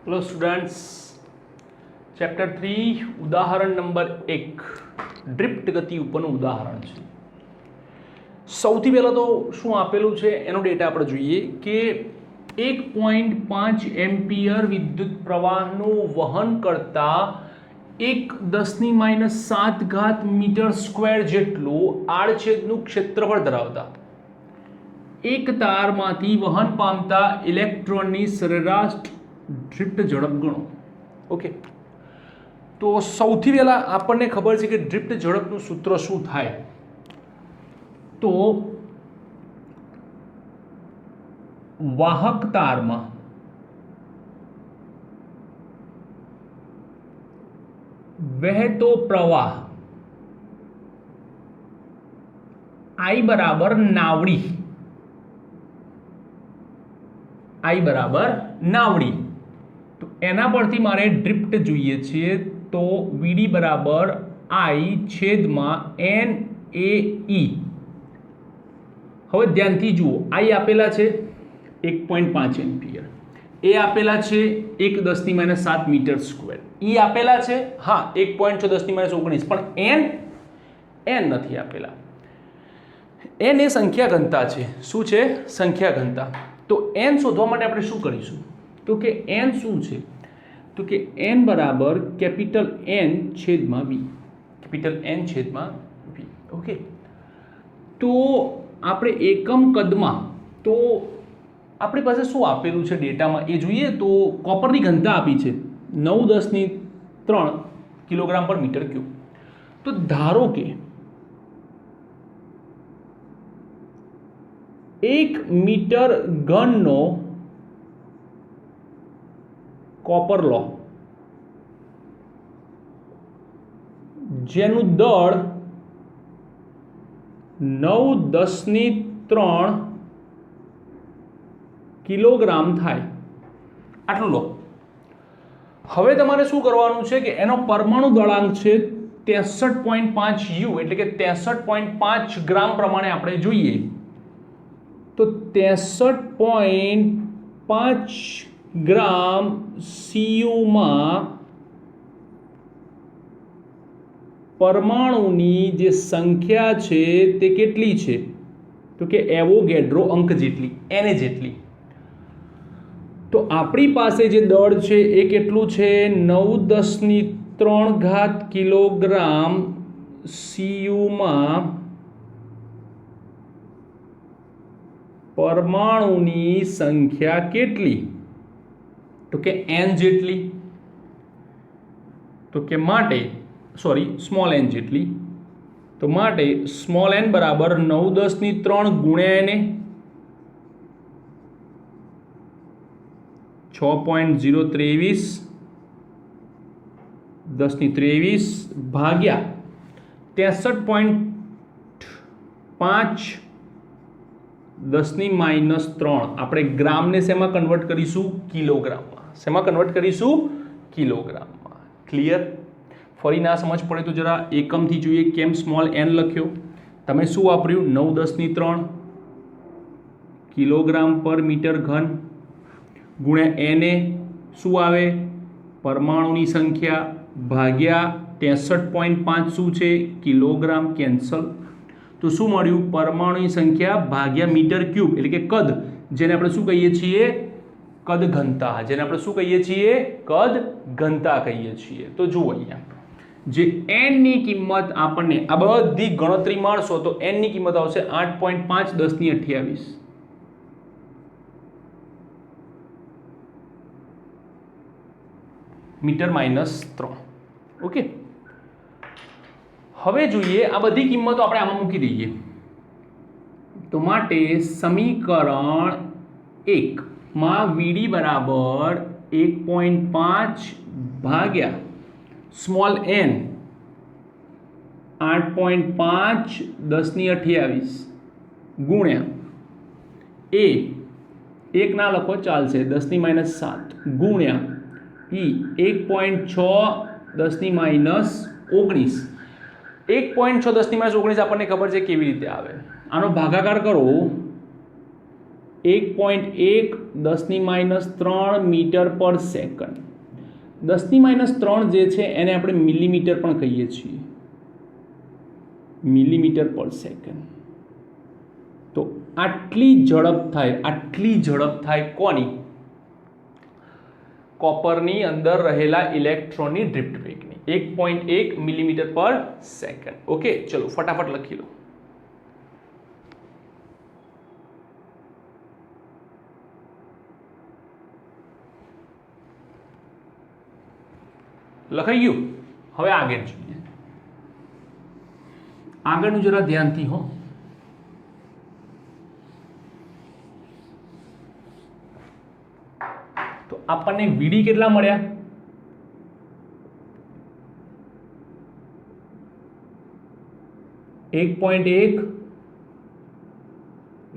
Hello students, chapter 3 उदाहरण number 1 drift गति ઉપરનું ઉદાહરણ છે। સૌથી પહેલાં તો શું આપેલું છે એનો ડેટા આપણે જોઈએ કે 1.5 એમ્પિયર વિદ્યુત પ્રવાહનું વહન કરતા 1 × 10⁻⁷ મીટર સ્ક્વેર જેટલું આડછેદનું ક્ષેત્રફળ ધરાવતા એક તારમાંથી વહન પામતા ઇલેક્ટ્રોનની સરેરાશ ડ્રિફ્ટ ઝડપ ગણો। ઓકે, તો સૌથી પહેલા આપણને ખબર છે કે ડ્રિફ્ટ ઝડપનું સૂત્ર શું થાય। તો વાહક તારમાં વહેતો પ્રવાહ I બરાબર નાવડી, I બરાબર નાવડી, તો એના પરથી મારે ડ્રિફ્ટ જોઈએ છે। તો VD બરાબર I છેદમાં NAE। હવે ધ્યાનથી જુઓ, I આપેલા છે 1.5 એમ્પિયર, એ આપેલા છે 1 × 10⁻⁷ મીટર સ્ક્વેર, E આપેલા છે હા 1.6 10⁻⁹, પણ N નથી આપેલા। N એ સંખ્યા ઘનતા છે। શું છે? સંખ્યા ઘનતા। તો N શોધવા માટે આપણે શું કરીશું? તો કે N શું છે? તો કે N બરાબર કેપિટલ N છેદમાં V, કેપિટલ N છેદમાં V। ઓકે, તો આપણે એકમ કદમાં, તો આપણી પાસે શું આપેલું છે ડેટામાં એ જોઈએ। તો કોપરની ઘનતા આપી છે 9×10⁻³ કિલોગ્રામ પર મીટર ક્યુબ। તો ધારો કે 1 મીટર ઘનનો કોપર લો જેનું દળ 9×10⁻³ કિલોગ્રામ થાય, આટલું લો। હવે તમારે શું કરવાનું છે કે એનો પરમાણુ દળાંક છે 63.5 U, એટલે કે 63.5 ગ્રામ પ્રમાણે આપણે જોઈએ। તો 63.5 ગ્રામ CU માં પરમાણુની જે સંખ્યા છે તે કેટલી છે? તો કે એવોગેડ્રો અંક જેટલી, Na જેટલી। તો આપણી પાસે જે દળ છે એ કેટલું છે? 9×10⁻³ કિલોગ્રામ CU માં પરમાણુની સંખ્યા કેટલી? તો કે N જેટલી, તો કે માટે સ્મોલ n જેટલી। તો માટે સ્મોલ n બરાબર 9×10⁻³ ગુણ્યા Na 6.023 10⁻23 ભાગ્યા 63.5 10⁻³ આપણે ગ્રામને શેમાં કન્વર્ટ કરીશું? કિલોગ્રામમાં। શેમાં કન્વર્ટ કરીશું? કિલોગ્રામમાં। ક્લિયર? ફરી ના સમજ પડે તો જરા એકમથી જોઈએ કેમ સ્મોલ n લખ્યો। તમે શું વાપર્યું? 9×10⁻³ કિલોગ્રામ પર મીટર ઘન ગુણ્યા Na શું આવે? પરમાણુની સંખ્યા ભાગ્યા 63.5 શું છે? Kilogram, cancel. તો શું મળ્યું? પરમાણુની સંખ્યા ભાગ્યા મીટર ક્યુબ, એટલે કે કદ, જેને આપણે શું કહીએ છીએ? કદ ઘનતા, જેને આપણે શું કહીએ છીએ? કદ ઘનતા કહીએ છીએ। તો જુઓ અહીંયા જે n ની કિંમત આપણને આ બધી ગણતરી મારશો તો n ની કિંમત આવશે 8.5 10⁻28 મીટર-3। ઓકે, હવે જોઈએ આ બધી કિંમતો આપણે આમાં મૂકી દઈએ। તો માટે સમીકરણ 1 માં VD બરાબર 1.5 ભાગ્યા સ્મોલ n 8.5 10⁻28 ગુણ્યા A, એક ના લખો ચાલશે 10⁻7 ગુણ્યા E 1.6 10⁻19। 1.6 10⁻19 આપણને ખબર છે કેવી રીતે આવે। આનો ભાગાકાર કરો 1.1 10⁻³ મીટર પર સેકન્ડ. 10⁻³ જે છે એને આપણે મિલીમીટર પણ કહીએ છીએ, મિલીમીટર પર સેકન્ડ. તો આટલી ઝડપ થાય કોની? કોપરની અંદર રહેલા ઇલેક્ટ્રોનની ડ્રિફ્ટ વેગની 1.1 મિલીમીટર પર સેકન્ડ. ઓકે, ચલો ફટાફટ લખી લો. લખાઈ ગયું? હવે આગળ જોઈએ. આગળનું જરા ધ્યાનથી હો. તો આપણને વીડી કેટલા મળ્યા? (1.1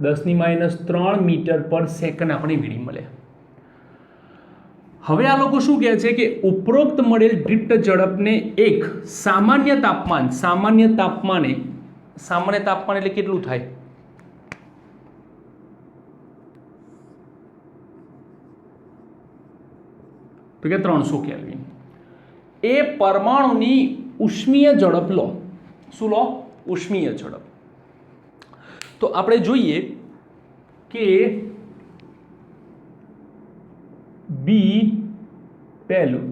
10⁻³ મીટર પર સેકન્ડ આપણે વીડી મળ્યા. હવે આ લોકો શું કહે છે કે ઉપરોક્ત મળેલ ડ્રિફ્ટ ઝડપને એક સામાન્ય તાપમાન એટલે કેટલું થાય? તો કે 300 કેલ્વિન. એ પરમાણુની ઉષ્મીય ઝડપ લો. શું લો? ઉષ્મીય ઝડપ. તો આપણે જોઈએ કે બી પહેલું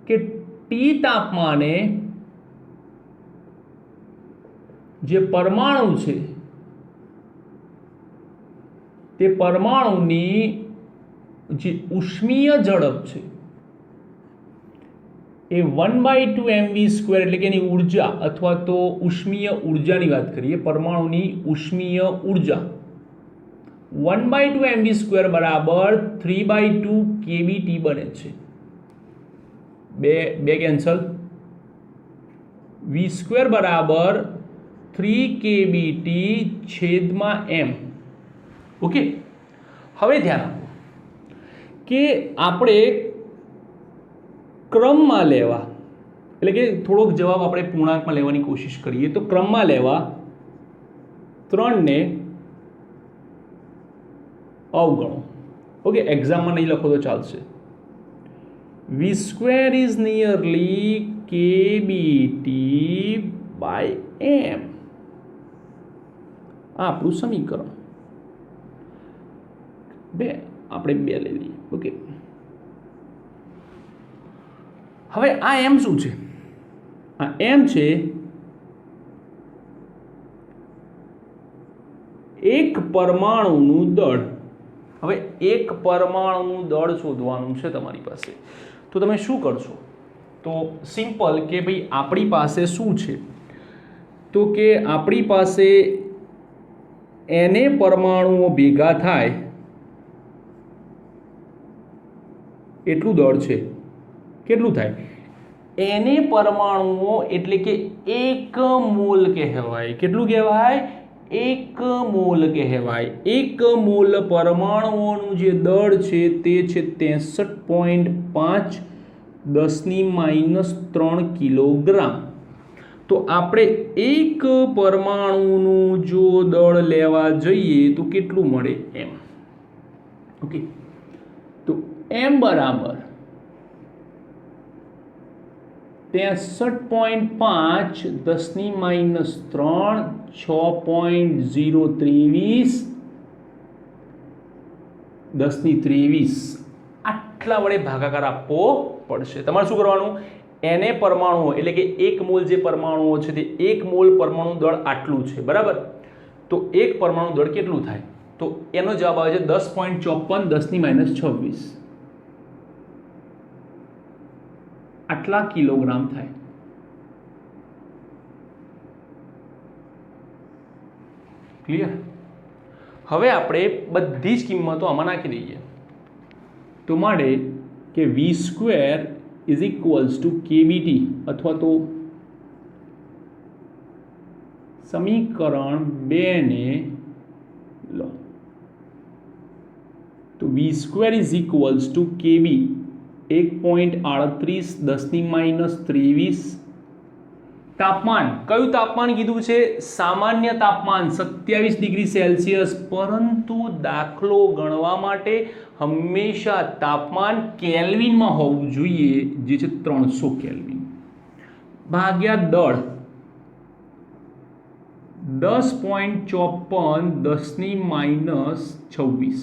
કે ટી તાપમાને જે પરમાણુ છે તે પરમાણુની જે ઉષ્મીય ઝડપ છે એ 1/2 mv² એટલે કે એની ઉર્જા અથવા તો ઉષ્મીય ઉર્જાની વાત કરીએ, પરમાણુની ઉષ્મીય ઉર્જા 1/2 mv² બરાબર 3/2 kBT બને છે. બે કેન્સલ. v² બરાબર 3 kBT છેદમાં m. ઓકે, હવે ધ્યાન આપો કે આપણે ક્રમમાં લેવા, એટલે કે થોડોક જવાબ આપણે પૂર્ણાંકમાં લેવાની કોશિશ કરીએ તો ક્રમમાં લેવા 3 ને અવગણો. ઓકે, એક્ઝામમાં નહીં લખો તો ચાલશે. v² is nearly kBT by m. આ આપણું સમીકરણ. આપણે 2 લઈ લઈએ. ઓકે, હવે આ m શું છે? આ m છે એક પરમાણુનું દળ. હવે એક પરમાણુનું દળ શોધવાનું છે તમારી પાસે. તો તમે શું કરશો? તો સિમ્પલ કે ભાઈ આપણી પાસે શું છે, તો કે આપણી પાસે એને પરમાણુઓ ભેગા થાય એટલું દળ છે. કેટલું થાય? એને પરમાણુઓ એટલે કે 1 મોલ કહેવાય. કેટલું કહેવાય? 1 મોલ કહેવાય. 1 મોલ પરમાણુઓનું જે દળ છે તે છે 63.5 10⁻³ કિલોગ્રામ. તો આપણે એક પરમાણુનું જો દળ લેવા જઈએ તો કેટલું મળે? m. ઓકે, તો m બરાબર 63.5 10⁻³ 6.023 10⁻23 આટલા વડે ભાગાકાર આપવો પડશે. તમારે શું કરવાનું? એને પરમાણુઓ એટલે કે 1 મોલ જે પરમાણુઓ છે તે 1 મોલ પરમાણુ દળ આટલું છે, બરાબર? તો એક પરમાણુ દળ કેટલું થાય? તો એનો જવાબ આવે છે 10.54 10⁻26. આટલા કિલોગ્રામ થાય. ક્લિયર? હવે આપણે બધી જ કિંમતો આમાં નાખી દઈએ. તો મળે કે v² is equals to kBT અથવા તો સમીકરણ 2 ને લો તો v² is equals to kB 1.38 10⁻23 તાપમાન કયું તાપમાન કીધું છે? સામાન્ય તાપમાન 27 ડિગ્રી સેલ્સિયસ, પરંતુ દાખલો ગણવા માટે હંમેશા તાપમાન કેલ્વિનમાં હોવું જોઈએ, જે છે 300 કેલ્વિન, ભાગ્યા દળ 10.54 10 -26.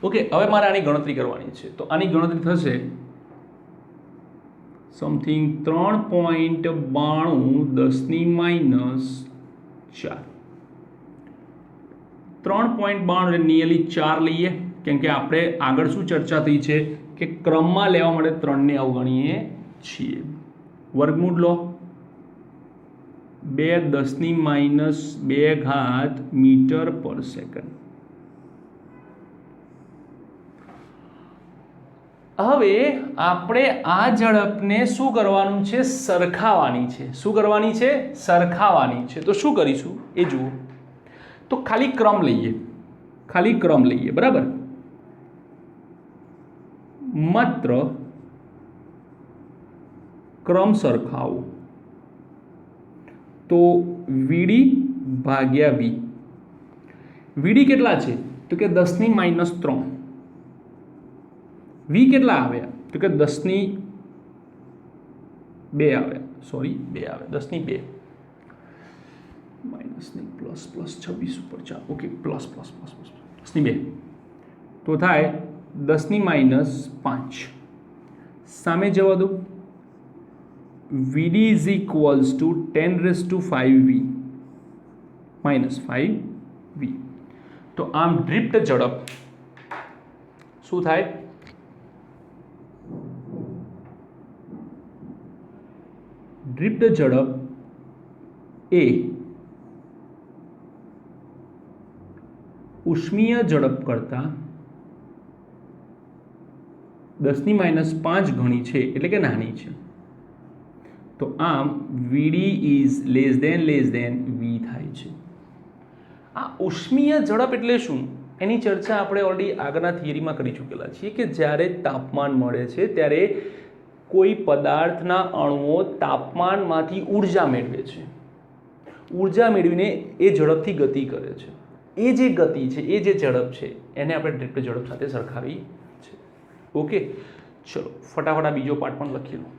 ઓકે, હવે મારે આની ગણતરી કરવાની છે, તો આની ગણતરી થશે સમથિંગ 3.92 10 -4. 3.92 એટલે નિયરલી 4 લઈએ, કેમ કે આપણે આગળ શું ચર્ચા થઈ છે કે ક્રમમાં લેવા માટે 3 ને અવગણીએ છીએ. વર્ગમૂળ લો, 2 10 -2 મીટર પર સેકન્ડ. હવે આપણે આ ઝડપને શું કરવાનું છે? સરખાવવાની છે. શું કરવાની છે? સરખાવવાની છે. તો શું કરીશું એ જુઓ. તો ખાલી ક્રમ લઈએ, બરાબર. માત્ર ક્રમ સરખાવો. તો વીડી ભાગ્યા વી. વીડી કેટલા છે? તો કે 10 -3. વી કેટલા આવ્યા? તો કે 10 2 આવ્યા, સોરી 2 આવે, 10 2 માઇનસ ની પ્લસ 26 ઉપર ચાલો, ઓકે, પ્લસ 10 2 તો થાય 10 -5. સામે જવા દો. વીડી ઇઝ ઇક્વલ્સ ટુ 10⁵ વી -5 વી. તો આમ ડ્રિફ્ટ ઝડપ શું થાય? ડ્રિફ્ટ ઝડપ એ ઉષ્મીય ઝડપ કરતાં 10 -5 ગણી છે, એટલે કે નાની છે. તો આમ વીડી ઇઝ લેસ દેન વી થાય છે. આ ઉષ્મીય ઝડપ એટલે શું? એની ચર્ચા આપણે ઓલરેડી આગળના થિયરીમાં કરી ચૂકેલા છીએ કે જ્યારે તાપમાન મળે છે ત્યારે કોઈ પદાર્થના અણુઓ તાપમાનમાંથી ઉર્જા મેળવે છે. ઉર્જા મેળવીને એ ઝડપથી ગતિ કરે છે. એ જે ગતિ છે, એ જે ઝડપ છે, એને આપણે ડ્રિફ્ટ ઝડપ સાથે સરખાવી છે. ઓકે, ચલો ફટાફટ આ બીજો પાર્ટ પણ લખી લો.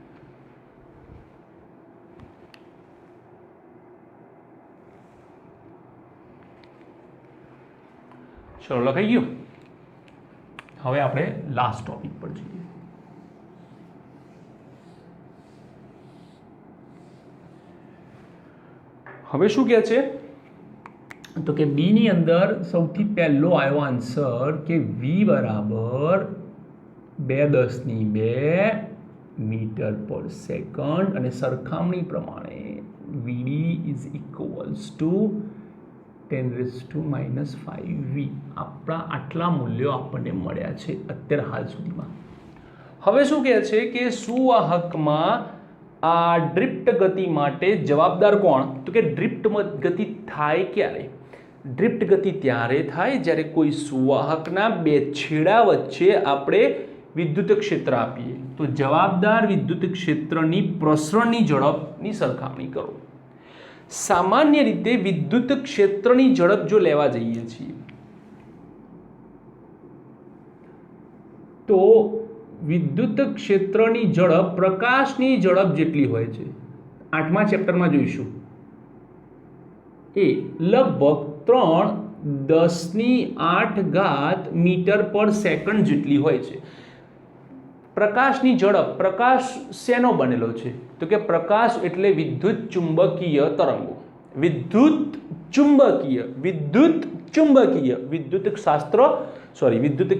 ચલો લખાઈ ગયું. હવે આપણે લાસ્ટ ટોપિક પર જઈએ. હવે શું કહે છે? તો કે બી ની અંદર સૌથી પહેલો આવ્યો આન્સર કે વી બરાબર 2 10 2 મીટર પર સેકન્ડ, અને સરખામણી પ્રમાણે વીડી ઇઝ ઇક્વલ્સ ટુ 10⁻⁵ વી. આપણા આટલા મૂલ્યો આપણને મળ્યા છે અત્યારે હાલ સુધીમાં. હવે શું કહે છે કે સુવાહકમાં આ ડ્રિફ્ટ ગતિ માટે જવાબદાર કોણ? તો કે ડ્રિફ્ટ ગતિ થાય ક્યારે? ડ્રિફ્ટ ગતિ ત્યારે થાય જ્યારે કોઈ સુવાહકના બે છેડા વચ્ચે આપણે વિદ્યુત ક્ષેત્ર આપીએ. તો જવાબદાર વિદ્યુત ક્ષેત્રની પ્રસરણની ઝડપની સરખામણી કરો. સામાન્ય રીતે વિદ્યુત ક્ષેત્રની ઝડપ જો લેવા જઈએ છીએ તો વિદ્યુત ક્ષેત્રની ઝડપ પ્રકાશની ઝડપ જેટલી હોય છે. 8મા ચેપ્ટરમાં જોઈશું. એ લગભગ 3 10⁸ મીટર પર સેકન્ડ જેટલી હોય છે. પ્રકાશની ઝડપ, પ્રકાશ શેનો બનેલો છે? તો કે પ્રકાશ એટલે વિદ્યુત ચુંબકીય તરંગો. વિદ્યુત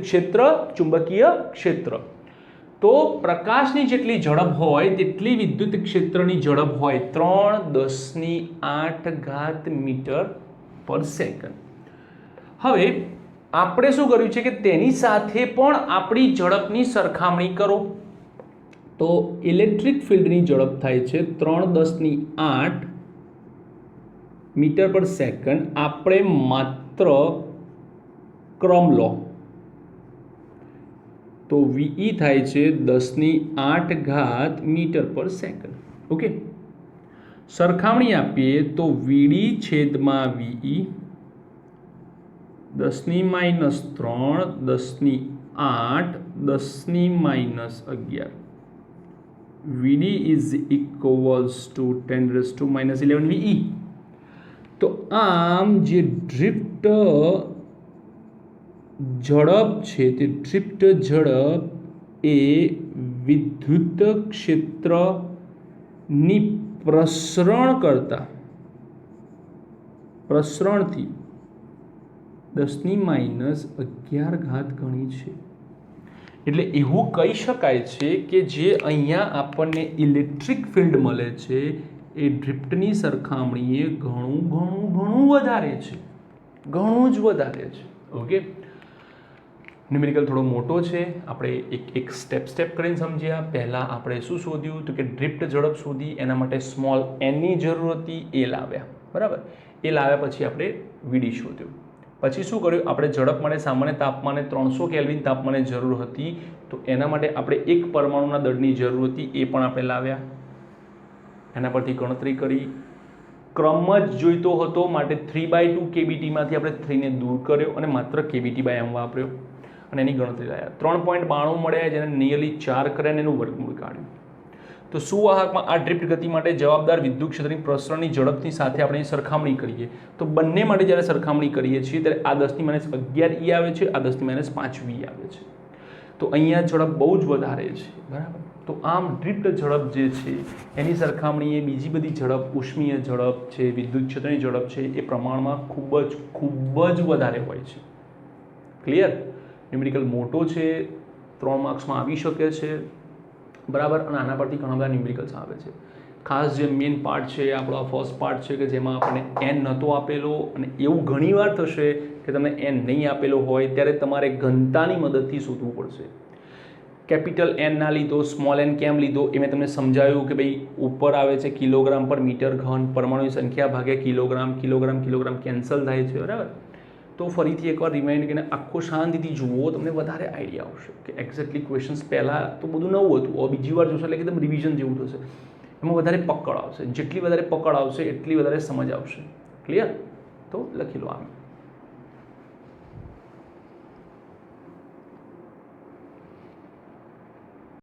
ક્ષેત્ર, ચુંબકીય ક્ષેત્ર. તો પ્રકાશની જેટલી ઝડપ હોય તેટલી વિદ્યુત ક્ષેત્રની ઝડપ હોય 3 10⁸ મીટર પર સેકન્ડ. હવે આપણે શું કર્યું છે કે તેની સાથે પણ આપણી ઝડપની સરખામણી કરો. તો ઇલેક્ટ્રિક ફિલ્ડની ઝડપ થાય છે 3 10⁸ મીટર પર સેકન્ડ. આપણે માત્ર ક્રમ લો તો વીઈ થાય છે 10⁸ મીટર પર સેકન્ડ. ઓકે, સરખામણી આપીએ તો વીડી છેદમાં વીઈ 10⁻³ 10⁸ 10⁻11 વીડી ઇઝ ઇક્વલ્સ ટુ 10⁻11 વીઈ. તો આમ જે ડ્રિફ્ટ ઝડપ છે તે ડ્રિફ્ટ ઝડપ એ વિદ્યુત ક્ષેત્રની પ્રસરણથી 10⁻11 ગણી છે. એટલે એવું કહી શકાય છે કે જે અહીંયા આપણને ઇલેક્ટ્રિક ફિલ્ડ મળે છે એ ડ્રિફ્ટની સરખામણીએ ઘણું વધારે છે, ઘણું જ વધારે છે. ઓકે, ન્યુમેરિકલ થોડો મોટો છે, આપણે એક સ્ટેપ કરીને સમજ્યા. પહેલાં આપણે શું શોધ્યું તો કે ડ્રિફ્ટ ઝડપ શોધી, એના માટે સ્મોલ એનની જરૂર હતી, એ લાવ્યા. બરાબર, એ લાવ્યા પછી આપણે વીડી શોધ્યું. પછી શું કર્યું, આપણે ઝડપ માટે સામાન્ય તાપમાને 300 કેલ્વિન તાપમાને જરૂર હતી, તો એના માટે આપણે એક પરમાણુના દળની જરૂર હતી, એ પણ આપણે લાવ્યા. એના પરથી ગણતરી કરી, ક્રમ જ જોઈતો હતો માટે 3/2 કેબીટીમાંથી આપણે 3ને દૂર કર્યો અને માત્ર કેબીટી/એમ વાપર્યો અને એની ગણતરી લાવ્યા. 3.92 મળ્યા, જેને નિયરલી 4 કર્યા અને એનું વર્ગમૂળ કાઢ્યું. તો સુવાહકમાં આ ડ્રિફ્ટ ગતિ માટે જવાબદાર વિદ્યુત ક્ષેત્રની પ્રસરણની ઝડપની સાથે આપણે સરખામણી કરીએ તો બંને માટે જ્યારે સરખામણી કરીએ છીએ ત્યારે આ 10⁻11 ઈ આવે છે, આ 10⁻5 વી આવે છે. તો અહીંયા ઝડપ બહુ જ વધારે છે. બરાબર, તો આમ ડ્રિફ્ટ ઝડપ જે છે એની સરખામણીએ બીજી બધી ઝડપ, ઉષ્મીય ઝડપ છે, વિદ્યુત ક્ષેત્રની ઝડપ છે, એ પ્રમાણમાં ખૂબ જ વધારે હોય છે. ક્લિયર? ન્યુમેરિકલ મોટો છે, 3 માર્ક્સમાં આવી શકે છે. બરાબર, અને આના પરથી ઘણા બધા ન્યુમેરિકલ્સ આવે છે. ખાસ જે મેઇન પાર્ટ છે એ આપણો ફર્સ્ટ પાર્ટ છે કે જેમાં આપણને એન નહોતો આપેલો, અને એવું ઘણીવાર થશે કે તમને એન નહીં આપેલો હોય ત્યારે તમારે ઘનતાની મદદથી શોધવું પડશે. કેપિટલ એન ના લીધો, સ્મોલ એન કેમ લીધો એ મેં તમને સમજાવ્યું કે ભાઈ ઉપર આવે છે કિલોગ્રામ પર મીટર ઘન, પરમાણુની સંખ્યા ભાગ્યા કિલોગ્રામ કેન્સલ થાય છે. બરાબર, તો ફરીથી એકવાર રિમાઇન્ડ કરીને આખો શાંતિથી જુઓ, તમને વધારે આઈડિયા આવશે કે એક્ઝેક્ટલી ક્વેશ્ચન્સ પહેલાં તો બધું નવું હતું, બીજી વાર જોશો એટલે એકદમ રિવિઝન જેવું થશે, એમાં વધારે પકડ આવશે. જેટલી વધારે પકડ આવશે એટલી વધારે સમજ આવશે. ક્લિયર? તો લખી લો આમ.